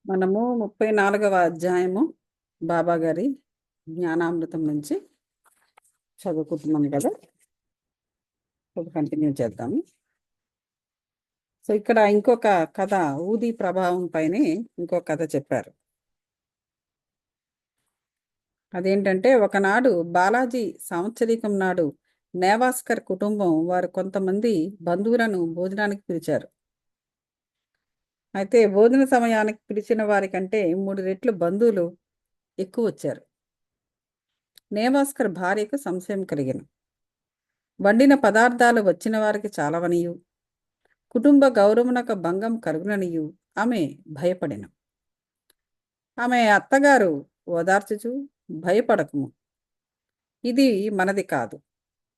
మనము 34వ అధ్యాయము బాబా గారి జ్ఞానామృతం నుంచి చదువుకుంటున్నాం కదా. కంటిన్యూ చేద్దాము. సో ఇక్కడ ఇంకొక కథ, ఊది ప్రభావం పైనే ఇంకొక కథ చెప్పారు. అదేంటంటే, ఒకనాడు బాలాజీ సంవత్సరీకం నాడు నేవాస్కర్ కుటుంబం వారు కొంతమంది బంధువులను భోజనానికి పిలిచారు. అయితే భోజన సమయానికి పిలిచిన వారి కంటే 3 రెట్లు బంధువులు ఎక్కువ వచ్చారు. నేవాస్కర్ భార్యకు సంశయం కలిగిన వండిన పదార్థాలు వచ్చిన వారికి చాలవనియు, కుటుంబ గౌరవమునకు భంగం కలుగుననియు ఆమె భయపడిన. ఆమె అత్తగారు ఓదార్చుచు, భయపడకము, ఇది మనది కాదు,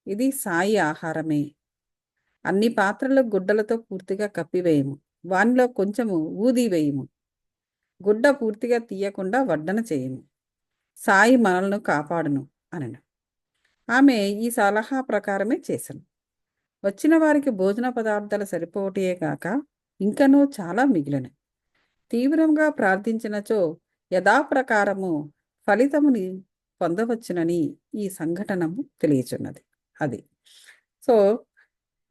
ఇది సాయి ఆహారమే. అన్ని పాత్రలు గుడ్డలతో పూర్తిగా కప్పివేయము, వానిలో కొంచెము ఊది వేయము, గుడ్డ పూర్తిగా తీయకుండా వడ్డన చేయము, సాయి మనల్ని కాపాడును అనను. ఆమె ఈ సలహా ప్రకారమే చేశాను. వచ్చిన వారికి భోజన పదార్థాలు సరిపోవటే కాక ఇంకనూ చాలా మిగిలిన. తీవ్రంగా ప్రార్థించినచో యథాప్రకారము ఫలితముని పొందవచ్చునని ఈ సంఘటనము తెలియచున్నది. అది సో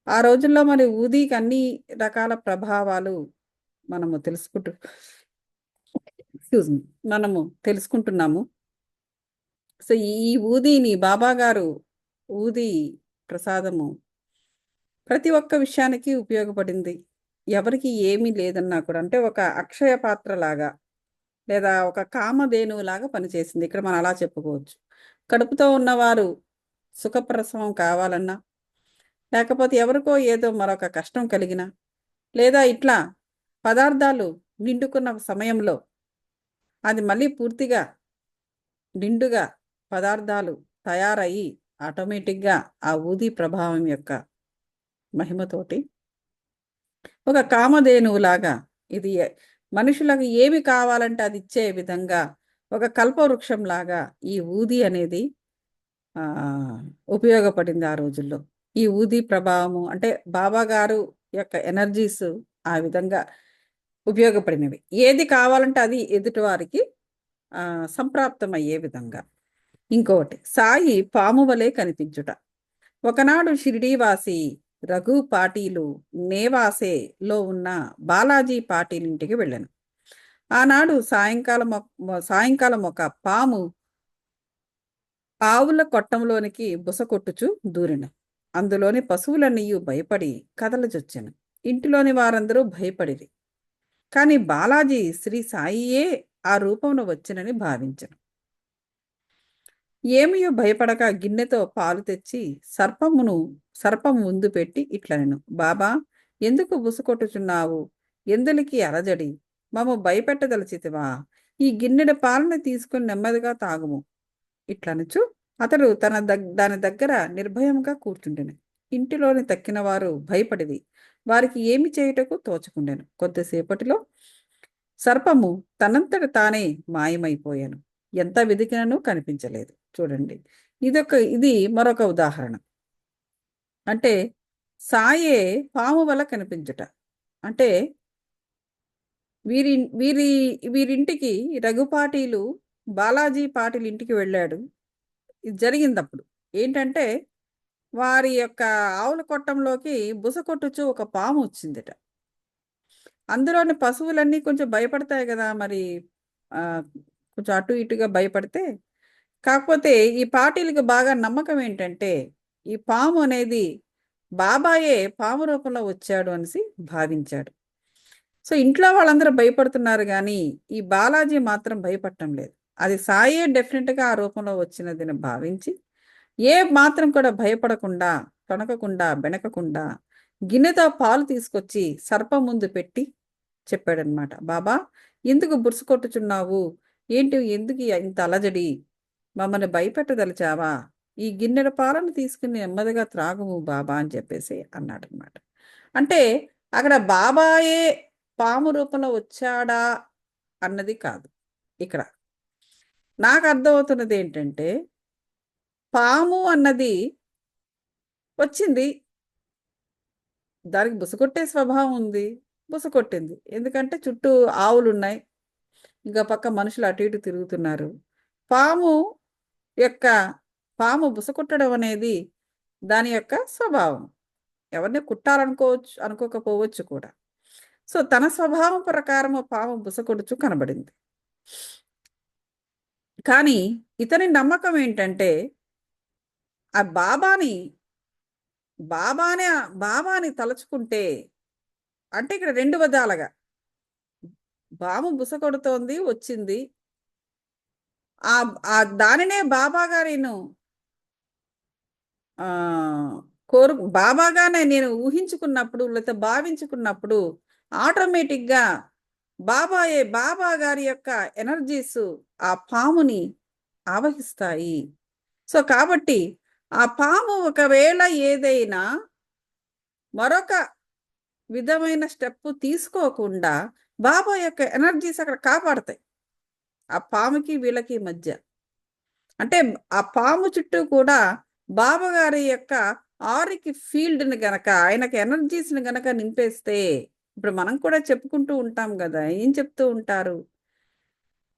ఆ రోజుల్లో మరి ఊదీకి అన్ని రకాల ప్రభావాలు మనము మనము తెలుసుకుంటున్నాము. సో ఈ ఊదీని బాబా గారు ఊది ప్రసాదము ప్రతి ఒక్క విషయానికి ఉపయోగపడింది. ఎవరికి ఏమీ లేదన్నా కూడా, అంటే ఒక అక్షయ పాత్ర లాగా లేదా ఒక కామధేనువులాగా పనిచేసింది. ఇక్కడ మనం అలా చెప్పుకోవచ్చు. కడుపుతో ఉన్నవారు సుఖప్రసవం కావాలన్నా, లేకపోతే ఎవరికో ఏదో మరొక కష్టం కలిగినా, లేదా ఇట్లా పదార్థాలు నిండుకున్న సమయంలో అది మళ్ళీ పూర్తిగా నిండుగా పదార్థాలు తయారయ్యి ఆటోమేటిక్గా ఆ ఊది ప్రభావం యొక్క మహిమతోటి ఒక కామధేనువులాగా ఇది మనుషులకు ఏమి కావాలంటే అది ఇచ్చే విధంగా ఒక కల్పవృక్షంలాగా ఈ ఊది అనేది ఉపయోగపడింది ఆ రోజుల్లో. ఈ ఊది ప్రభావము అంటే బాబా గారు యొక్క ఎనర్జీస్ ఆ విధంగా ఉపయోగపడినవి. ఏది కావాలంటే అది ఎదుటివారికి సంప్రాప్తమయ్యే విధంగా. ఇంకొకటి, సాయి పాము వలె కనిపించుట. ఒకనాడు షిరిడీవాసి రఘు పాటీలు నేవాసేలో ఉన్న బాలాజీ పాటీల్ ఇంటికి వెళ్ళాను. ఆనాడు సాయంకాలం ఒక పాము ఆవుల కొట్టంలోనికి బుసకొట్టుచు దూరిన. అందులోని పశువులన్నీ భయపడి కదలచొచ్చెను. ఇంటిలోని వారందరూ భయపడిరి. కాని బాలాజీ శ్రీ సాయియే ఆ రూపంలో వచ్చినని భావించను. ఏమియో భయపడక గిన్నెతో పాలు తెచ్చి సర్పం ముందు పెట్టి ఇట్లనెను, బాబా, ఎందుకు బుసకొట్టుచున్నావు? ఎందులికి అలజడి? మమ్ము భయపెట్టదలచితివా? ఈ గిన్నెడ పాలను తీసుకుని నెమ్మదిగా తాగుము ఇట్లనుచు అతడు దాని దగ్గర నిర్భయంగా కూర్చుండెను. ఇంటిలోని తక్కిన వారు భయపడిది. వారికి ఏమి చేయుటకు తోచకుండెను. కొద్దిసేపటిలో సర్పము తనంతట తానే మాయమైపోయాను. ఎంత వెదికినను కనిపించలేదు. చూడండి, ఇది మరొక ఉదాహరణ. అంటే సాయే పాము వల్ల కనిపించుట. అంటే వీరింటికి రఘుపాటీలు బాలాజీ పాటిల్ ఇంటికి వెళ్ళాడు. ఇది జరిగిందప్పుడు ఏంటంటే, వారి యొక్క ఆవుల కొట్టంలోకి బుసకొట్టుచు ఒక పాము వచ్చిందిట. అందులోని పశువులన్నీ కొంచెం భయపడతాయి కదా, మరి కొంచెం అటు ఇటుగా భయపడితే. కాకపోతే ఈ పార్టీలకు బాగా నమ్మకం ఏంటంటే, ఈ పాము అనేది బాబాయే పాము రూపంలో వచ్చాడు అనేసి భావించాడు. సో ఇంట్లో వాళ్ళందరూ భయపడుతున్నారు కానీ ఈ బాలాజీ మాత్రం భయపడటం లేదు. అది సాయే డెఫినెట్గా ఆ రూపంలో వచ్చినదని భావించి ఏ మాత్రం కూడా భయపడకుండా, తొణకకుండా, బెనకకుండా గిన్నెతో పాలు తీసుకొచ్చి సర్పం ముందు పెట్టి చెప్పాడనమాట, బాబా, ఎందుకు బురుసు కొట్టుచున్నావు? ఎందుకు ఇంత అలజడి? మమ్మల్ని భయపెట్టదలిచావా? ఈ గిన్నెల పాలను తీసుకుని నెమ్మదిగా త్రాగుము బాబా అని చెప్పేసి అన్నాడనమాట. అంటే అక్కడ బాబాయే పాము రూపంలో వచ్చాడా అన్నది కాదు. ఇక్కడ నాకు అర్థమవుతున్నది ఏంటంటే, పాము అన్నది వచ్చింది, దానికి బుసకొట్టే స్వభావం ఉంది, బుసకొట్టింది. ఎందుకంటే చుట్టూ ఆవులు ఉన్నాయి, ఇంకో పక్క మనుషులు అటు ఇటు తిరుగుతున్నారు. పాము యొక్క పాము బుసకొట్టడం అనేది దాని యొక్క స్వభావం. ఎవరిని కుట్టాలనుకోవచ్చు, అనుకోకపోవచ్చు కూడా. సో తన స్వభావం ప్రకారం పాము బుసకొడుచు కనబడింది. కానీ ఇతని నమ్మకం ఏంటంటే ఆ బాబాని తలుచుకుంటే, అంటే ఇక్కడ 2 విధాలుగా పాము బుసకొడుతోంది, వచ్చింది. దానినే బాబా గారిను బాబాగానే నేను ఊహించుకున్నప్పుడు, లేకపోతే భావించుకున్నప్పుడు ఆటోమేటిక్గా బాబా గారి యొక్క ఎనర్జీస్ ఆ పాముని ఆవహిస్తాయి. సో కాబట్టి ఆ పాము ఒకవేళ ఏదైనా మరొక విధమైన స్టెప్ తీసుకోకుండా బాబా యొక్క ఎనర్జీస్ అక్కడ కాపాడతాయి ఆ పాముకి వీళ్ళకి మధ్య. అంటే ఆ పాము చుట్టూ కూడా బాబా గారి యొక్క ఆరికి ఫీల్డ్ని గనక, ఆయనకి ఎనర్జీస్ని గనక నింపేస్తే, ఇప్పుడు మనం కూడా చెప్పుకుంటూ ఉంటాం కదా, ఏం చెప్తూ ఉంటారు,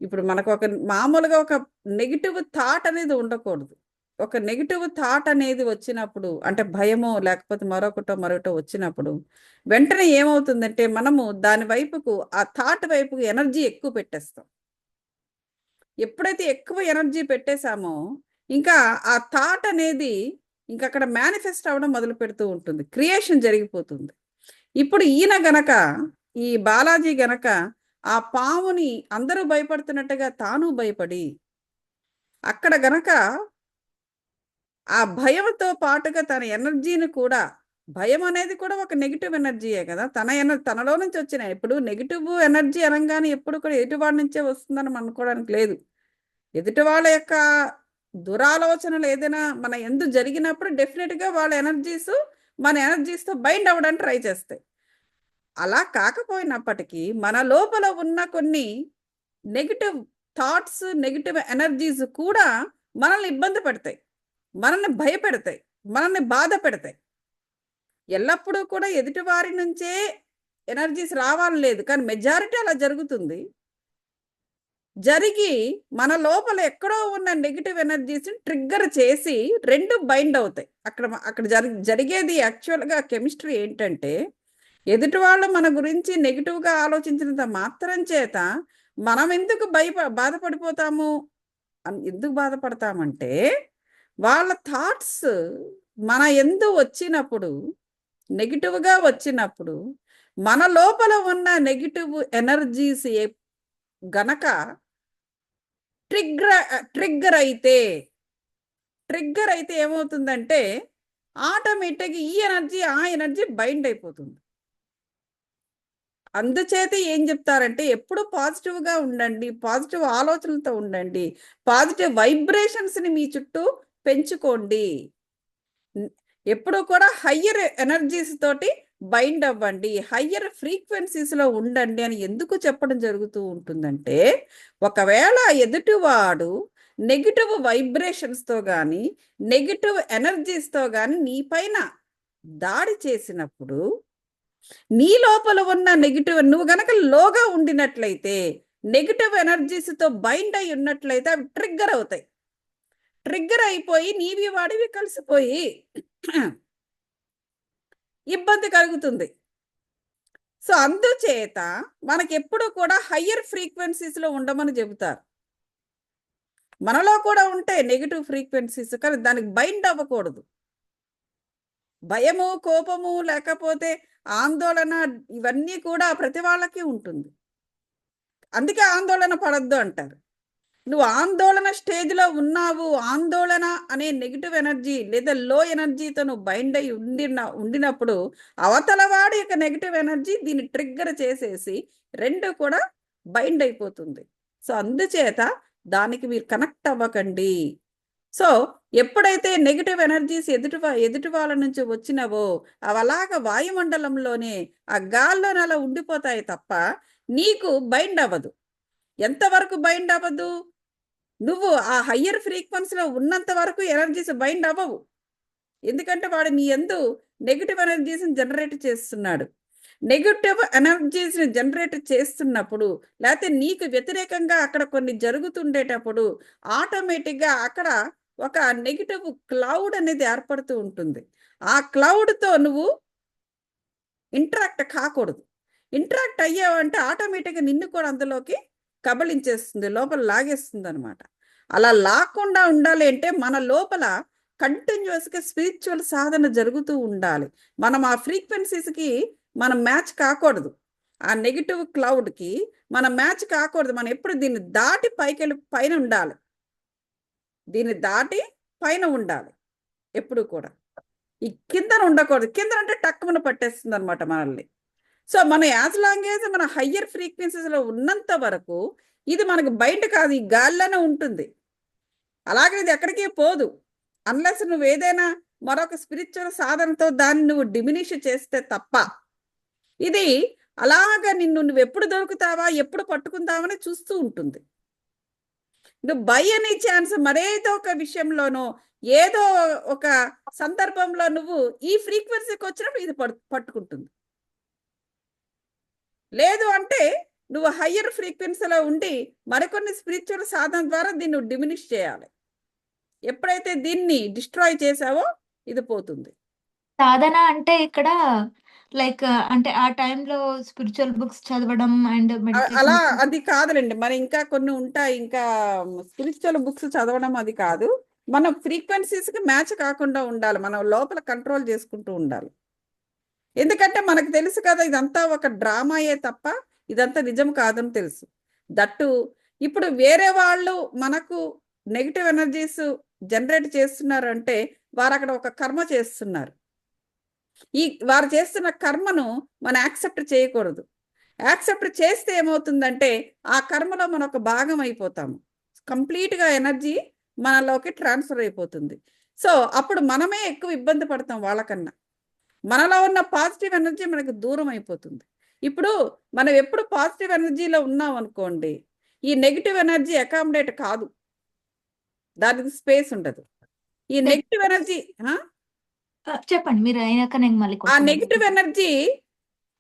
ఇప్పుడు మనకు ఒక మామూలుగా ఒక నెగిటివ్ థాట్ అనేది ఉండకూడదు. ఒక నెగిటివ్ థాట్ అనేది వచ్చినప్పుడు, అంటే భయమో లేకపోతే మరొకటో వచ్చినప్పుడు వెంటనే ఏమవుతుందంటే మనము దాని వైపుకు, ఆ థాట్ వైపుకు ఎనర్జీ ఎక్కువ పెట్టేస్తాం. ఎప్పుడైతే ఎక్కువ ఎనర్జీ పెట్టేశామో ఇంకా ఆ థాట్ అనేది ఇంకా అక్కడ మేనిఫెస్ట్ అవ్వడం మొదలు పెడుతూ ఉంటుంది, క్రియేషన్ జరిగిపోతుంది. ఇప్పుడు ఈయన గనక, ఈ బాలాజీ గనక ఆ పాముని అందరూ భయపడుతున్నట్టుగా తాను భయపడి అక్కడ గనక ఆ భయంతో పాటుగా తన ఎనర్జీని కూడా, భయం అనేది కూడా ఒక నెగిటివ్ ఎనర్జీయే కదా, తనలో నుంచి వచ్చిన, ఇప్పుడు నెగిటివ్ ఎనర్జీ అనగానే ఎప్పుడు కూడా ఎదుటివాడి నుంచే వస్తుందని అనుకోవడానికి లేదు. ఎదుటి వాళ్ళ యొక్క దురాలోచనలు ఏదైనా మన ఎందు జరిగినప్పుడు డెఫినెట్గా వాళ్ళ ఎనర్జీస్ మన ఎనర్జీస్తో బైండ్ అవ్వడానికి ట్రై చేస్తాయి. అలా కాకపోయినప్పటికీ మన లోపల ఉన్న కొన్ని నెగిటివ్ థాట్స్, నెగిటివ్ ఎనర్జీస్ కూడా మనల్ని ఇబ్బంది పెడతాయి, మనల్ని భయపెడతాయి, మనల్ని బాధ పెడతాయి. ఎల్లప్పుడూ కూడా ఎదుటి వారి నుంచే ఎనర్జీస్ రావాలని లేదు, కానీ మెజారిటీ అలా జరుగుతుంది. జరిగి మన లోపల ఎక్కడో ఉన్న నెగిటివ్ ఎనర్జీస్ని ట్రిగ్గర్ చేసి 2 బైండ్ అవుతాయి. అక్కడ జరిగేది యాక్చువల్గా కెమిస్ట్రీ ఏంటంటే, ఎదుటి వాళ్ళు మన గురించి నెగిటివ్గా ఆలోచించినంత మాత్రం చేత మనం ఎందుకు బాధపడిపోతాము, ఎందుకు బాధపడతామంటే వాళ్ళ థాట్స్ మన ఎందు వచ్చినప్పుడు, నెగిటివ్గా వచ్చినప్పుడు మన లోపల ఉన్న నెగిటివ్ ఎనర్జీస్ గనక ట్రిగ్గర్ అయితే ఏమవుతుందంటే ఆటోమేటిక్గా ఈ ఎనర్జీ ఆ ఎనర్జీ బైండ్ అయిపోతుంది. అందుచేత ఏం చెప్తారంటే ఎప్పుడు పాజిటివ్గా ఉండండి, పాజిటివ్ ఆలోచనలతో ఉండండి, పాజిటివ్ వైబ్రేషన్స్ని మీ చుట్టూ పెంచుకోండి, ఎప్పుడు కూడా హయ్యర్ ఎనర్జీస్ తోటి బైండ్ అవ్వండి, హయ్యర్ ఫ్రీక్వెన్సీస్లో ఉండండి అని ఎందుకు చెప్పడం జరుగుతూ ఉంటుందంటే, ఒకవేళ ఎదుటివాడు నెగిటివ్ వైబ్రేషన్స్తో కానీ నెగిటివ్ ఎనర్జీస్తో కానీ నీ పైన దాడి చేసినప్పుడు నీ లోపల ఉన్న నెగిటివ్, నువ్వు గనక లోగా ఉండినట్లయితే, నెగిటివ్ ఎనర్జీస్తో బైండ్ అయి ఉన్నట్లయితే అవి ట్రిగ్గర్ అవుతాయి. ట్రిగ్గర్ అయిపోయి నీవి వాడివి కలిసిపోయి ఇబ్బంది కలుగుతుంది. సో అందుచేత మనకి ఎప్పుడు కూడా హయ్యర్ ఫ్రీక్వెన్సీస్లో ఉండమని చెబుతారు. మనలో కూడా ఉంటాయి నెగిటివ్ ఫ్రీక్వెన్సీస్, కానీ దానికి బైండ్ అవ్వకూడదు. భయము, కోపము, లేకపోతే ఆందోళన, ఇవన్నీ కూడా ప్రతి వాళ్ళకి ఉంటుంది. అందుకే ఆందోళన పడద్దు అంటారు. నువ్వు ఆందోళన స్టేజ్లో ఉన్నావు, ఆందోళన అనే నెగిటివ్ ఎనర్జీ లేదా లో ఎనర్జీతో నువ్వు బైండ్ అయి ఉండినప్పుడు అవతల వాడి యొక్క నెగిటివ్ ఎనర్జీ దీన్ని ట్రిగ్గర్ చేసేసి 2 కూడా బైండ్ అయిపోతుంది. సో అందుచేత దానికి మీరు కనెక్ట్ అవ్వకండి. సో ఎప్పుడైతే నెగిటివ్ ఎనర్జీస్ ఎదుటి వాళ్ళ నుంచి వచ్చినవో అవి అలాగ వాయుమండలంలోనే ఆ గాల్లోనే అలా ఉండిపోతాయి తప్ప నీకు బైండ్ అవ్వదు. ఎంతవరకు బైండ్ అవ్వదు, నువ్వు ఆ హయ్యర్ ఫ్రీక్వెన్సీలో ఉన్నంత వరకు ఎనర్జీస్ బైండ్ అవ్వవు. ఎందుకంటే వాడు నీ యందు నెగిటివ్ ఎనర్జీస్ని జనరేట్ చేస్తున్నాడు. నెగటివ్ ఎనర్జీస్ని జనరేట్ చేస్తున్నప్పుడు, లేకపోతే నీకు వ్యతిరేకంగా అక్కడ కొన్ని జరుగుతుండేటప్పుడు ఆటోమేటిక్గా అక్కడ ఒక నెగిటివ్ క్లౌడ్ అనేది ఏర్పడుతూ ఉంటుంది. ఆ క్లౌడ్తో నువ్వు ఇంటరాక్ట్ కాకూడదు. ఇంటరాక్ట్ అయ్యావంటే ఆటోమేటిక్గా నిన్ను కూడా అందులోకి కబళించేస్తుంది, లోపల లాగేస్తుంది అనమాట. అలా లాక్కుండా ఉండాలి అంటే మన లోపల కంటిన్యూస్గా స్పిరిచువల్ సాధన జరుగుతూ ఉండాలి. మనం ఆ ఫ్రీక్వెన్సీస్కి మనం మ్యాచ్ కాకూడదు. ఆ నెగిటివ్ క్లౌడ్కి మనం మ్యాచ్ కాకూడదు. మనం ఎప్పుడు దీన్ని దాటి పైన ఉండాలి. దీన్ని దాటి పైన ఉండాలి ఎప్పుడు కూడా. ఈ కిందన ఉండకూడదు. కిందన అంటే టక్కుమని పట్టేస్తుంది అనమాట మనల్ని. సో మనం యాజ్ లాంగ్ ఏజ్ మన హయ్యర్ ఫ్రీక్వెన్సీస్లో ఉన్నంత వరకు ఇది మనకు బయట కాదు, ఈ గాల్లోనే ఉంటుంది. అలాగే ఇది ఎక్కడికి పోదు. అన్లెస్ నువ్వు ఏదైనా మరొక స్పిరిచువల్ సాధనతో దాన్ని నువ్వు డిమినిష్ చేస్తే తప్ప ఇది అలాగా నువ్వు ఎప్పుడు దొరుకుతావా, ఎప్పుడు పట్టుకుందామని చూస్తూ ఉంటుంది. నువ్వు బై ఎనీ ఛాన్స్ మరేదో ఒక విషయంలోనో ఏదో ఒక సందర్భంలో నువ్వు ఈ ఫ్రీక్వెన్సీకి వచ్చినప్పుడు ఇది పట్టుకుంటుంది. లేదు అంటే నువ్వు హయ్యర్ ఫ్రీక్వెన్సీలో ఉండి మరికొన్ని స్పిరిచువల్ సాధన ద్వారా దీన్ని డిమినిష్ చేయాలి. ఎప్పుడైతే దీన్ని డిస్ట్రాయ్ చేసావో ఇది పోతుంది. సాధన అంటే ఇక్కడ లైక్ అంటే ఆ టైంలో స్పిరిచువల్ బుక్స్ చదవడం అండ్ అలా మెడిటేషన్. అది కాదులేండి. మరి ఇంకా కొన్ని ఉంటాయి. ఇంకా స్పిరిచువల్ బుక్స్ చదవడం అది కాదు. మనం ఫ్రీక్వెన్సీస్కి మ్యాచ్ కాకుండా ఉండాలి. మనం లోపల కంట్రోల్ చేసుకుంటూ ఉండాలి. ఎందుకంటే మనకు తెలుసు కదా ఇదంతా ఒక డ్రామాయే తప్ప ఇదంతా నిజం కాదని తెలుసు. దట్టు ఇప్పుడు వేరే వాళ్ళు మనకు నెగిటివ్ ఎనర్జీస్ జనరేట్ చేస్తున్నారు అంటే వారు అక్కడ ఒక కర్మ చేస్తున్నారు. ఈ వారు చేస్తున్న కర్మను మనం యాక్సెప్ట్ చేయకూడదు. యాక్సెప్ట్ చేస్తే ఏమవుతుందంటే ఆ కర్మలో మనం ఒక భాగం అయిపోతాము. కంప్లీట్గా ఎనర్జీ మనలోకి ట్రాన్స్ఫర్ అయిపోతుంది. సో అప్పుడు మనమే ఎక్కువ ఇబ్బంది పడతాం వాళ్ళకన్నా. మనలో ఉన్న పాజిటివ్ ఎనర్జీ మనకు దూరం అయిపోతుంది. ఇప్పుడు మనం ఎప్పుడు పాజిటివ్ ఎనర్జీలో ఉన్నాం అనుకోండి, ఈ నెగిటివ్ ఎనర్జీ అకామిడేట్ కాదు, దానికి స్పేస్ ఉండదు. ఈ నెగిటివ్ ఎనర్జీ చెప్పండి మీరు అయినాక నేను మళ్ళీ ఆ నెగిటివ్ ఎనర్జీ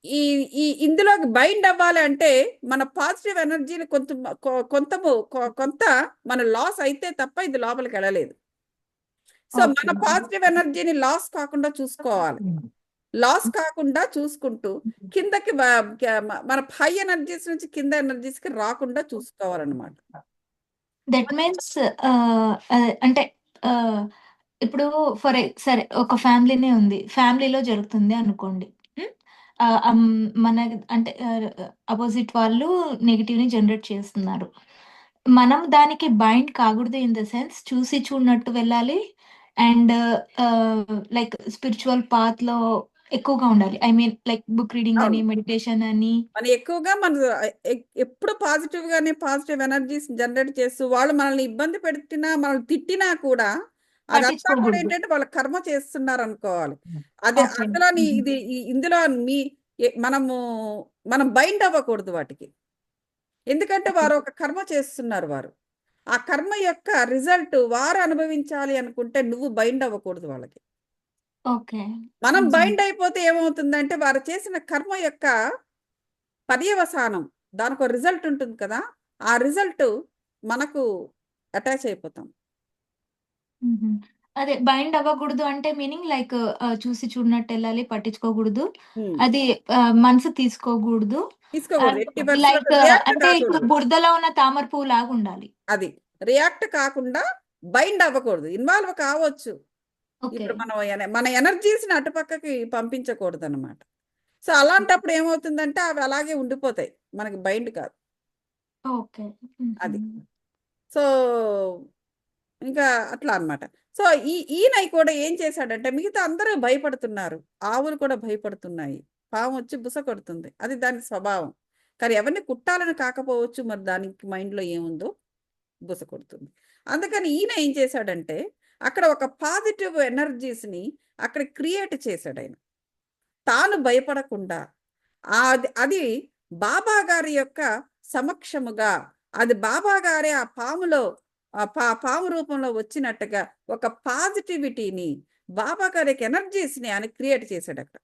ఈ ఇందులోకి బైండ్ అవ్వాలి అంటే మన పాజిటివ్ ఎనర్జీని కొంత మన లాస్ అయితే తప్ప ఇది లోపలికి వెళ్ళలేదు. సో మన పాజిటివ్ ఎనర్జీని లాస్ కాకుండా చూసుకోవాలి. లాస్ కాకుండా చూసుకుంటూ కిందకి మన హై ఎనర్జీస్ నుంచి కింద ఎనర్జీస్కి రాకుండా చూసుకోవాలన్నమాట. దట్ మీన్స్ అంటే ఇప్పుడు సరే ఒక ఫ్యామిలీనే ఉంది. ఫ్యామిలీలో జరుగుతుంది అనుకోండి. మన అంటే అపోజిట్ వాళ్ళు నెగెటివ్‌ని జనరేట్ చేస్తున్నారు. మనం దానికి బైండ్ కాకూడదు ఇన్ ద సెన్స్ చూసి చూడనట్టు వెళ్ళాలి. అండ్ లైక్ స్పిరిచువల్ పాత్‌లో ఎక్కువగా ఉండాలి. I mean like book reading అని, మెడిటేషన్ అని. మనం ఎక్కువగా ఎప్పుడు పాజిటివ్ ఎనర్జీస్ జనరేట్ చేస్తూ వాళ్ళు మనల్ని ఇబ్బంది పెట్టినా మనల్ని తిట్టినా కూడా అదంతా కూడా ఏంటంటే వాళ్ళ కర్మ చేస్తున్నారు అనుకోవాలి. అదే అందులో ఇందులో మనం బైండ్ అవ్వకూడదు వాటికి. ఎందుకంటే వారు ఒక కర్మ చేస్తున్నారు. వారు ఆ కర్మ యొక్క రిజల్ట్ వారు అనుభవించాలి అనుకుంటే నువ్వు బైండ్ అవ్వకూడదు వాళ్ళకి. మనం బైండ్ అయిపోతే ఏమవుతుందంటే వారు చేసిన కర్మ యొక్క పర్యవసానం దానికి ఒక రిజల్ట్ ఉంటుంది కదా, ఆ రిజల్ట్ మనకు అటాచ్ అయిపోతాం. అదే బైండ్ అవ్వకూడదు అంటే మీనింగ్ లైక్ చూసి చూడనట్టు వెళ్ళాలి, పట్టించుకోకూడదు. అది మనసు తీసుకోకూడదు. లైక్ అంటే ఇప్పుడు బురదలో ఉన్న తామర పువ్వు లాగా ఉండాలి. అది రియాక్ట్ కాకుండా బైండ్ అవ్వకూడదు. ఇన్వాల్వ్ కావచ్చు. ఇప్పుడు మన ఎనర్జీస్ ని అటుపక్కకి పంపించకూడదు అనమాట. సో అలాంటప్పుడు ఏమవుతుందంటే అవి అలాగే ఉండిపోతాయి, మనకి బైండ్ కాదు. అది సో ఇంకా అట్లా అనమాట. సో ఈయన కూడా ఏం చేశాడంటే మిగతా అందరూ భయపడుతున్నారు, ఆవులు కూడా భయపడుతున్నాయి, పాము వచ్చి బుస కొడుతుంది, అది దాని స్వభావం. కానీ ఎవరిని కుట్టాలని కాకపోవచ్చు, మరి దానికి మైండ్లో ఏముందో బుస కొడుతుంది. అందుకని ఈయన ఏం చేశాడంటే అక్కడ ఒక పాజిటివ్ ఎనర్జీస్ని అక్కడ క్రియేట్ చేశాడు ఆయన, తాను భయపడకుండా. అది బాబా గారి యొక్క సమక్షముగా, అది బాబా గారే ఆ పాములో పాము రూపంలో వచ్చినట్టుగా ఒక పాజిటివిటీని బాబా గారి ఎనర్జీస్ని ఆయన క్రియేట్ చేశాడు అక్కడ.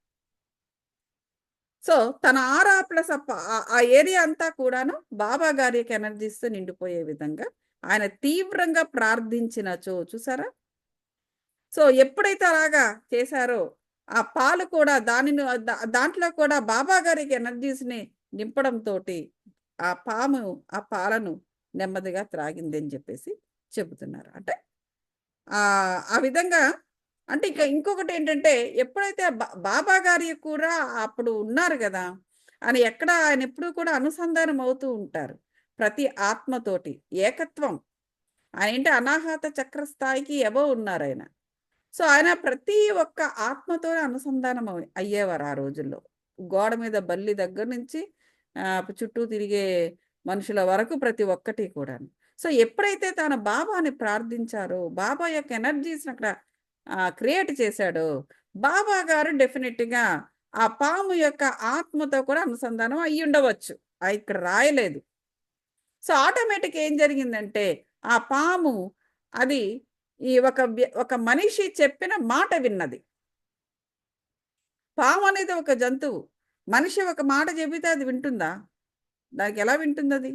సో తన ఆరా ప్లస్ ఆ ఏరియా అంతా కూడాను బాబా గారి యొక్క ఎనర్జీస్తో నిండిపోయే విధంగా ఆయన తీవ్రంగా ప్రార్థించినచో చూసారా. సో ఎప్పుడైతే అలాగా చేశారో ఆ పాలు కూడా దాంట్లో కూడా బాబా గారికి ఎనర్జీస్ని నింపడంతో ఆ పాము ఆ పాలను నెమ్మదిగా త్రాగింది అని చెప్పేసి చెబుతున్నారు. అంటే ఆ విధంగా అంటే ఇంకొకటి ఏంటంటే ఎప్పుడైతే బాబా గారి కూడా అప్పుడు ఉన్నారు కదా అని ఎక్కడ ఆయన ఎప్పుడూ కూడా అనుసంధానం అవుతూ ఉంటారు ప్రతి ఆత్మతోటి ఏకత్వం. ఆయన ఏంటి అనాహత చక్ర స్థాయికి ఎబవ్ ఉన్నారు ఆయన. సో ఆయన ప్రతి ఒక్క ఆత్మతో అనుసంధానం అయ్యేవారు ఆ రోజుల్లో. గోడ మీద బల్లి దగ్గర నుంచి చుట్టూ తిరిగే మనుషుల వరకు ప్రతి ఒక్కటి కూడా. సో ఎప్పుడైతే తన బాబాని ప్రార్థించారో బాబా యొక్క ఎనర్జీస్ని అక్కడ క్రియేట్ చేశాడో బాబా గారు డెఫినెట్గా ఆ పాము యొక్క ఆత్మతో కూడా అనుసంధానం అయ్యి ఉండవచ్చు. ఇక్కడ రాయలేదు. సో ఆటోమేటిక్ ఏం జరిగిందంటే ఆ పాము అది ఈ ఒక మనిషి చెప్పిన మాట విన్నది. పాము అనేది ఒక జంతువు. మనిషి ఒక మాట చెబితే అది వింటుందా? దానికి ఎలా వింటుంది అది?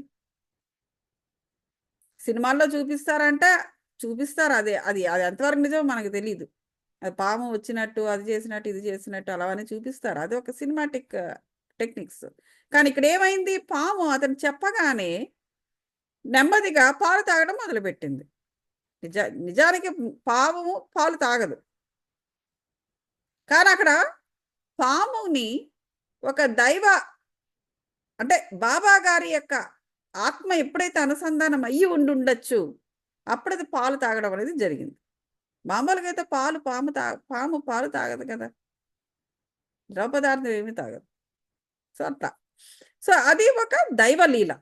సినిమాల్లో చూపిస్తారంటే చూపిస్తారు. అది అది అది ఎంతవరకు నిజమో మనకు తెలియదు. అది పాము వచ్చినట్టు అది చేసినట్టు ఇది చేసినట్టు అలా అని చూపిస్తారు. అది ఒక సినిమాటిక్ టెక్నిక్స్. కానీ ఇక్కడ ఏమైంది, పాము అతను చెప్పగానే నెమ్మదిగా పాలు తాగడం మొదలుపెట్టింది. నిజానికి పాము పాలు తాగదు. కానీ అక్కడ పాముని ఒక దైవ అంటే బాబా గారి యొక్క ఆత్మ ఎప్పుడైతే అనుసంధానం అయ్యి ఉండొచ్చు అప్పుడు అది పాలు తాగడం అనేది జరిగింది. మామూలుగా అయితే పాము పాలు తాగదు కదా, ద్రవ పదార్థం ఏమీ తాగదు. సో అట్లా. సో అది ఒక దైవలీల.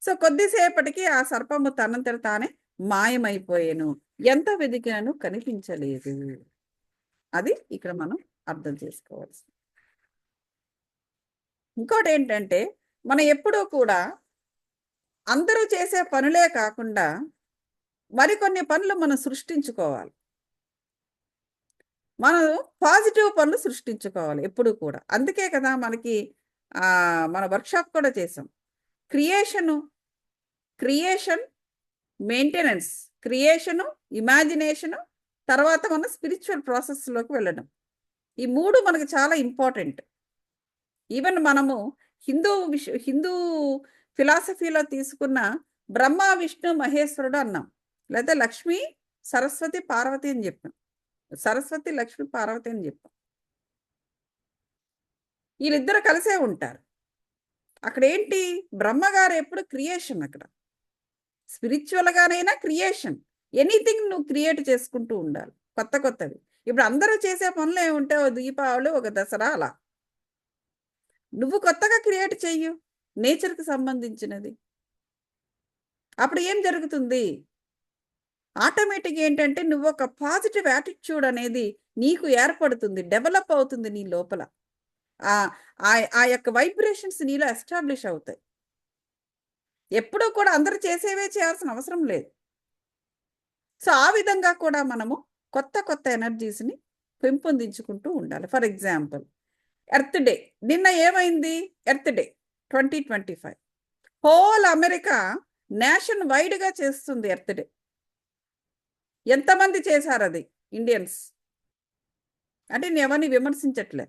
సో కొద్దిసేపటికి ఆ సర్పము తనంతట తానే మాయమైపోయాను, ఎంత వెతికినను కనిపించలేదు. అది ఇక్కడ మనం అర్థం చేసుకోవాల్సింది. ఇంకోటి ఏంటంటే మనం ఎప్పుడూ కూడా అందరూ చేసే పనులే కాకుండా మరికొన్ని పనులు మనం సృష్టించుకోవాలి. మనం పాజిటివ్ పనులు సృష్టించుకోవాలి ఎప్పుడు కూడా. అందుకే కదా మనకి మన వర్క్షాప్ కూడా చేసాం. క్రియేషన్, మెయింటెనెన్స్, క్రియేషను, ఇమాజినేషను, తర్వాత మన స్పిరిచువల్ ప్రాసెస్లోకి వెళ్ళడం. ఈ 3 మనకు చాలా ఇంపార్టెంట్. ఈవెన్ మనము హిందూ ఫిలాసఫీలో తీసుకున్న బ్రహ్మ విష్ణు మహేశ్వరుడు అన్నాం, లేదా లక్ష్మి సరస్వతి పార్వతి అని చెప్పాం. సరస్వతి లక్ష్మి పార్వతి అని చెప్పాం. వీళ్ళిద్దరు కలిసే ఉంటారు. అక్కడ ఏంటి, బ్రహ్మగారు ఎప్పుడు క్రియేషన్, అక్కడ స్పిరిచువల్గానైనా క్రియేషన్. ఎనీథింగ్ నువ్వు క్రియేట్ చేసుకుంటూ ఉండాలి కొత్త కొత్తవి. ఇప్పుడు అందరూ చేసే పనులు ఏముంటే ఒక దీపావళి ఒక దసరా అలా. నువ్వు కొత్తగా క్రియేట్ చెయ్యు నేచర్కి సంబంధించినది. అప్పుడు ఏం జరుగుతుంది, ఆటోమేటిక్ ఏంటంటే నువ్వు ఒక పాజిటివ్ యాటిట్యూడ్ అనేది నీకు ఏర్పడుతుంది, డెవలప్ అవుతుంది నీ లోపల. ఆ యొక్క వైబ్రేషన్స్ నీలో ఎస్టాబ్లిష్ అవుతాయి. ఎప్పుడూ కూడా అందరూ చేసేవే చేయాల్సిన అవసరం లేదు. సో ఆ విధంగా కూడా మనము కొత్త కొత్త ఎనర్జీస్ని పెంపొందించుకుంటూ ఉండాలి. ఫర్ ఎగ్జాంపుల్ ఎర్త్ డే, నిన్న ఏమైంది, earth day 2025 whole America nation వైడ్గా చేస్తుంది ఎర్త్ డే. ఎంతమంది చేశారు అది, ఇండియన్స్ అంటే నేను ఎవరిని విమర్శించట్లే,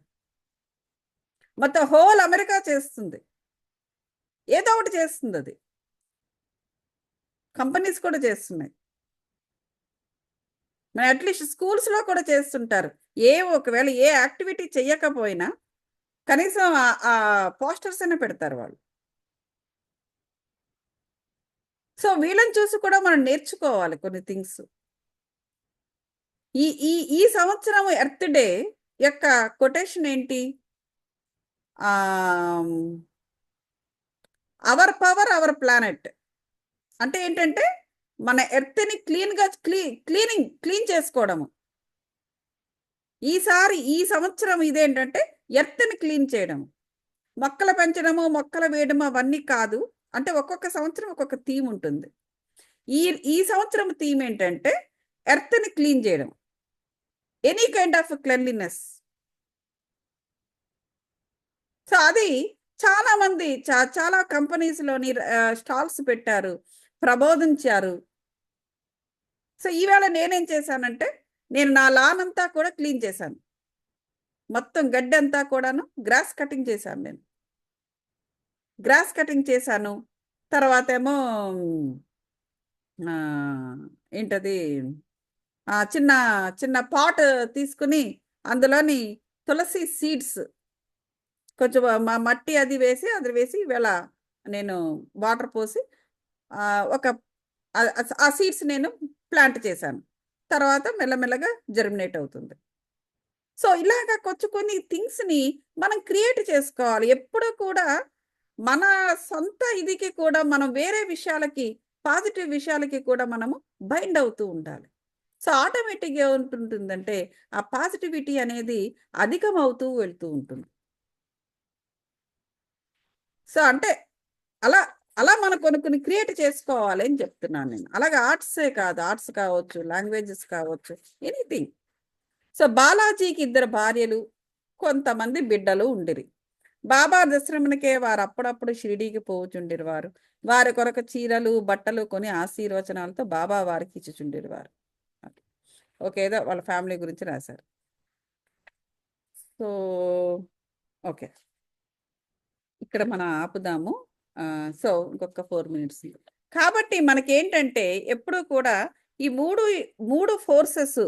మొత్తం హోల్ అమెరికా చేస్తుంది, ఏదో ఒకటి చేస్తుంది. అది కంపెనీస్ కూడా చేస్తున్నాయి, మన అట్లీస్ట్ స్కూల్స్లో కూడా చేస్తుంటారు. ఒకవేళ ఏ యాక్టివిటీ చెయ్యకపోయినా కనీసం ఆ పోస్టర్స్ అయినా పెడతారు వాళ్ళు. సో వీళ్ళని చూసి కూడా మనం నేర్చుకోవాలి కొన్ని థింగ్స్. ఈ సంవత్సరం ఎర్త్ డే యొక్క కొటేషన్ ఏంటి, అవర్ పవర్ అవర్ ప్లానెట్. అంటే ఏంటంటే మన ఎర్త్ని క్లీన్ చేసుకోవడము. ఈ సంవత్సరం ఇదేంటంటే ఎర్త్ని క్లీన్ చేయడం, మొక్కలు పెంచడము మొక్కలు వేయడము అవన్నీ కాదు. అంటే ఒక్కొక్క సంవత్సరం ఒక్కొక్క థీమ్ ఉంటుంది. ఈ సంవత్సరం థీమ్ ఏంటంటే ఎర్త్ని క్లీన్ చేయడం, any kind of cleanliness. So అది చాలా మంది చాలా కంపెనీస్లోని స్టాల్స్ పెట్టారు, ప్రబోధించారు. సో ఈవేళ నేనేం చేశానంటే నేను నా లాన్ అంతా కూడా క్లీన్ చేశాను. మొత్తం గడ్డి అంతా కూడాను గ్రాస్ కటింగ్ చేశాను నేను. గ్రాస్ కటింగ్ చేశాను. తర్వాత ఏమో ఏంటది చిన్న చిన్న పాట్ తీసుకుని అందులోని తులసి సీడ్స్ కొంచెం మట్టి అది వేసి ఇవాళ నేను వాటర్ పోసి ఒక ఆ సీడ్స్ నేను ప్లాంట్ చేశాను. తర్వాత మెల్లమెల్లగా జర్మినేట్ అవుతుంది. సో ఇలాగా కొన్ని థింగ్స్ని మనం క్రియేట్ చేసుకోవాలి. ఎప్పుడు కూడా మన సొంత ఇదికి కూడా మనం వేరే విషయాలకి, పాజిటివ్ విషయాలకి కూడా మనము బైండ్ అవుతూ ఉండాలి. సో ఆటోమేటిక్గా ఏముంటుందంటే ఆ పాజిటివిటీ అనేది అధికమవుతూ వెళ్తూ ఉంటుంది. సో అంటే అలా అలా మనం కొన్ని క్రియేట్ చేసుకోవాలి అని చెప్తున్నాను నేను. అలాగే ఆర్ట్సే కాదు, ఆర్ట్స్ కావచ్చు, లాంగ్వేజెస్ కావచ్చు, ఎనీథింగ్. సో బాలాజీకి 2 భార్యలు, కొంతమంది బిడ్డలు ఉండిరి. బాబా దశరమునికే వారు అప్పుడప్పుడు షిరిడీకి పోవుచుండిరి వారు. వారి కొరకు చీరలు బట్టలు కొని ఆశీర్వచనాలతో బాబా వారికి ఇచ్చుచుండిరి వారు. ఓకే, ఏదో వాళ్ళ ఫ్యామిలీ గురించి రాశారు. సో ఓకే, ఇక్కడ మనం ఆపుదాము. సో ఇంకొక 4 మినిట్స్. కాబట్టి మనకేంటంటే ఎప్పుడు కూడా ఈ మూడు ఫోర్సెస్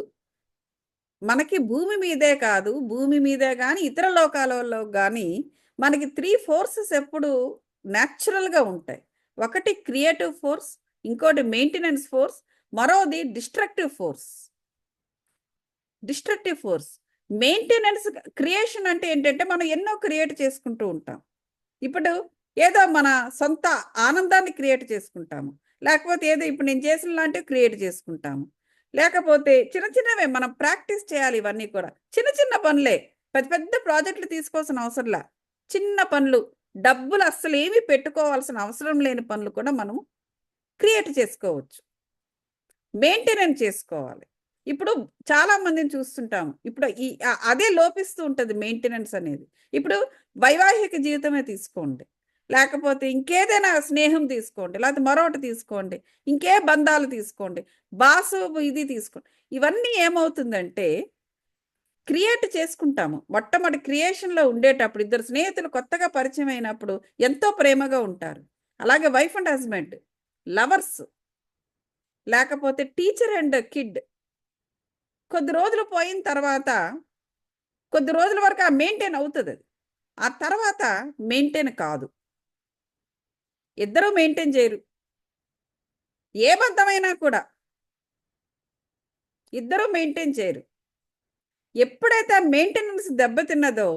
మనకి భూమి మీదే కాదు, భూమి మీదే కానీ ఇతర లోకాలలో కానీ మనకి 3 ఫోర్సెస్ ఎప్పుడు న్యాచురల్గా ఉంటాయి. ఒకటి క్రియేటివ్ ఫోర్స్, ఇంకోటి మెయింటెనెన్స్ ఫోర్స్, మరోది destructive force. Destructive force, maintenance, creation అంటే ఏంటంటే మనం ఎన్నో క్రియేట్ చేసుకుంటూ ఉంటాం. ఇప్పుడు ఏదో మన సొంత ఆనందాన్ని క్రియేట్ చేసుకుంటాము, లేకపోతే ఏదో ఇప్పుడు నేను చేసిన లాంటివి క్రియేట్ చేసుకుంటాము, లేకపోతే చిన్న చిన్నవే మనం ప్రాక్టీస్ చేయాలి. ఇవన్నీ కూడా చిన్న చిన్న పనులే, పెద్ద పెద్ద ప్రాజెక్టులు తీసుకోవాల్సిన అవసరంలా, చిన్న పనులు, డబ్బులు అస్సలు ఏమీ పెట్టుకోవాల్సిన అవసరం లేని పనులు కూడా మనం క్రియేట్ చేసుకోవచ్చు, మెయింటెనెన్స్ చేసుకోవాలి. ఇప్పుడు చాలా మందిని చూస్తుంటాము, ఇప్పుడు అదే లోపిస్తూ ఉంటుంది మెయింటెనెన్స్ అనేది. ఇప్పుడు వైవాహిక జీవితమే తీసుకోండి, లేకపోతే ఇంకేదైనా స్నేహం తీసుకోండి, లేకపోతే మరొకటి తీసుకోండి, ఇంకే బంధాలు తీసుకోండి, బాసు ఇది తీసుకోండి. ఇవన్నీ ఏమవుతుందంటే క్రియేట్ చేసుకుంటాము. మొట్టమొదటి క్రియేషన్లో ఉండేటప్పుడు 2 స్నేహితులు కొత్తగా పరిచయం అయినప్పుడు ఎంతో ప్రేమగా ఉంటారు. అలాగే వైఫ్ అండ్ హస్బెండ్, లవర్స్, లేకపోతే టీచర్ అండ్ కిడ్, కొద్ది రోజులు పోయిన తర్వాత కొద్ది రోజుల వరకు ఆ మెయింటైన్ అవుతుంది. అది ఆ తర్వాత మెయింటైన్ కాదు, ఇద్దరూ మెయింటైన్ చేయరు. ఏ బంధమైనా కూడా ఇద్దరూ మెయింటైన్ చేయరు. ఎప్పుడైతే ఆ మెయింటెనెన్స్ దెబ్బతిన్నదో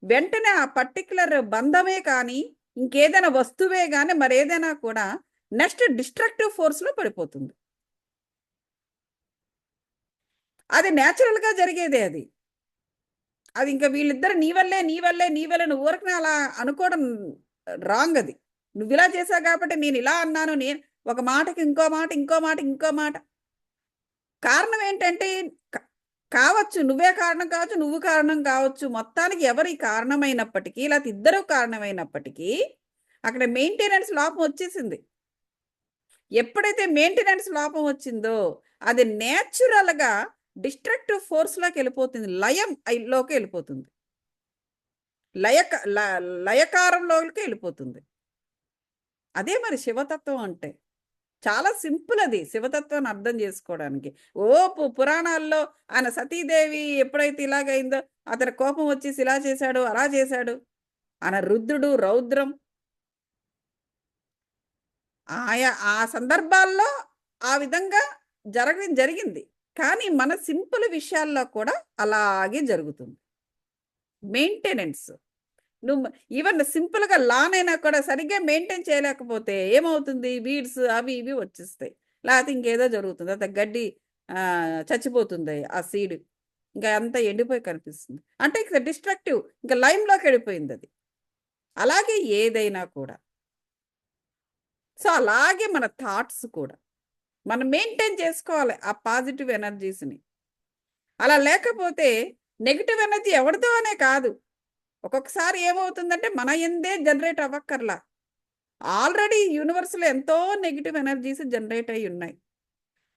వెంటనే ఆ పర్టికులర్ బంధమే కానీ ఇంకేదైనా వస్తువే కానీ మరేదైనా కూడా నెక్స్ట్ డిస్ట్రక్టివ్ ఫోర్స్లో పడిపోతుంది. అది న్యాచురల్గా జరిగేదే. అది ఇంకా వీళ్ళిద్దరు నీ వల్లే నువ్వు ఊరకనే అలా అనుకోవడం రాంగ్. అది నువ్వు ఇలా చేసావు కాబట్టి నేను ఇలా అన్నాను, నేను ఒక మాటకి ఇంకో మాట, ఇంకో మాట. కారణం ఏంటంటే కావచ్చు, నువ్వే కారణం కావచ్చు, నువ్వు కారణం కావచ్చు, మొత్తానికి ఎవరి కారణమైనప్పటికీ, లేకపోతే ఇద్దరు కారణమైనప్పటికీ అక్కడ మెయింటెనెన్స్ లోపం వచ్చేసింది. ఎప్పుడైతే మెయింటెనెన్స్ లోపం వచ్చిందో అది నేచురల్గా డిస్ట్రక్టివ్ ఫోర్స్లోకి వెళ్ళిపోతుంది, లయంలోకి వెళ్ళిపోతుంది, లయకారంలోకి వెళ్ళిపోతుంది. అదే మరి శివతత్వం అంటే. చాలా సింపుల్ అది శివతత్వాన్ని అర్థం చేసుకోవడానికి. పురాణాల్లో ఆయన సతీదేవి ఎప్పుడైతే ఇలాగైందో అతని కోపం వచ్చేసి ఇలా చేశాడు, అలా చేశాడు, ఆయన రుద్రుడు, రౌద్రం, ఆ సందర్భాల్లో ఆ విధంగా జరిగింది. కానీ మన సింపుల్ విషయాల్లో కూడా అలాగే జరుగుతుంది. మెయింటెనెన్స్, నువ్వు ఈవెన్ సింపుల్గా లానైనా కూడా సరిగ్గా మెయింటైన్ చేయలేకపోతే ఏమవుతుంది, వీడ్స్ అవి ఇవి వచ్చేస్తాయి, లేకపోతే ఇంకేదో జరుగుతుంది, అది గడ్డి చచ్చిపోతుంది, ఆ సీడ్ ఇంకా అంతా ఎండిపోయి కనిపిస్తుంది. అంటే ఇంకా డిస్ట్రక్టివ్, ఇంకా లైమ్లోకి వెళ్ళిపోయింది అది. అలాగే ఏదైనా కూడా. సో అలాగే మన థాట్స్ కూడా మనం మెయింటైన్ చేసుకోవాలి, ఆ పాజిటివ్ ఎనర్జీస్ని. అలా లేకపోతే నెగిటివ్ ఎనర్జీ ఎవరితో అనే కాదు, ఒక్కొక్కసారి ఏమవుతుందంటే మన ఎందే జనరేట్ అవ్వక్కర్లా, ఆల్రెడీ యూనివర్స్లో ఎంతో నెగిటివ్ ఎనర్జీస్ జనరేట్ అయి ఉన్నాయి.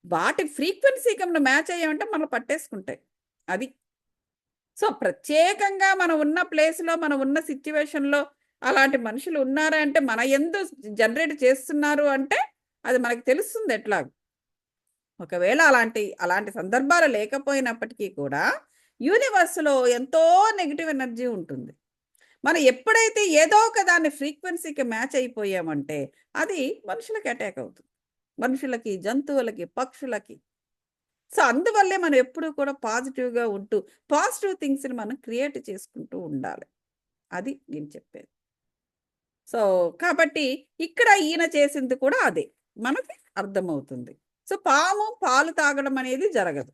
వాటి ఫ్రీక్వెన్సీకి మనం మ్యాచ్ అయ్యామంటే మనం పట్టేసుకుంటాయి. అది. సో, ప్రత్యేకంగా మనం ఉన్న ప్లేస్‌లో, మనం ఉన్న సిట్యుయేషన్‌లో అలాంటి మనుషులు ఉన్నారా అంటే, మన యందు జనరేట్ చేస్తున్నారు అంటే, అది మనకు తెలుస్తుంది ఎట్లాగో. ఒకవేళ అలాంటి సందర్భాలు లేకపోయినప్పటికీ కూడా, యూనివర్స్‌లో ఎంతో నెగెటివ్ ఎనర్జీ ఉంటుంది. మనం ఎప్పుడైతే ఏదో ఒక దాన్ని ఫ్రీక్వెన్సీకి మ్యాచ్ అయిపోయామంటే, అది మనుషులకి అటాక్ అవుతుంది. మనుషులకి, జంతువులకి, పక్షులకి. సో, అందువల్లే మనం ఎప్పుడూ కూడా పాజిటివ్‌గా ఉంటూ, పాజిటివ్ థింగ్స్‌ని మనం క్రియేట్ చేసుకుంటూ ఉండాలి. అది నేను చెప్పేది. సో, కాబట్టి ఇక్కడ ఈయన చేసింది కూడా అదే. మనకి అర్థమవుతుంది. సో, పాము పాలు తాగడం అనేది జరగదు.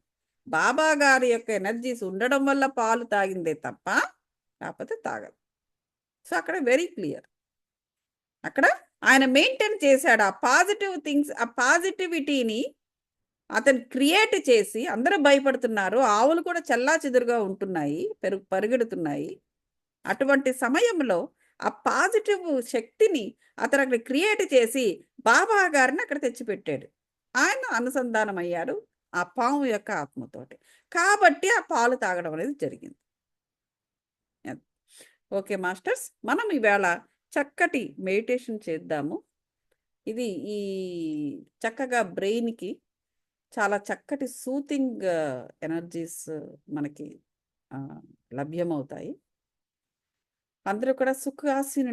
బాబా గారి యొక్క ఎనర్జీస్ ఉండడం వల్ల పాలు తాగిందే తప్ప, లేకపోతే తాగదు. సో, అక్కడ వెరీ క్లియర్. అక్కడ ఆయన మెయింటైన్ చేశాడు. ఆ పాజిటివ్ థింగ్స్, ఆ పాజిటివిటీని అతను క్రియేట్ చేసి అందరూ భయపడుతున్నారు. ఆవులు కూడా చెల్లాచెదురుగా ఉంటున్నాయి. పరిగెడుతున్నాయి. అటువంటి సమయంలో ఆ పాజిటివ్ శక్తిని అతను అక్కడ క్రియేట్ చేసి బాబా గారిని అక్కడ తెచ్చిపెట్టాడు. ఆయన అనుసంధానమయ్యారు ఆ పాము యొక్క ఆత్మతోటి. కాబట్టి ఆ పాలు తాగడం అనేది జరిగింది. అది. Okay masters. మనం ఈవేళ చక్కటి మెడిటేషన్ చేద్దాము. ఇది ఈ చక్కగా బ్రెయిన్‌కి చాలా చక్కటి సూతింగ్ ఎనర్జీస్ మనకి లభ్యమవుతాయి. అందరూ కూడా సుఖాసీనులు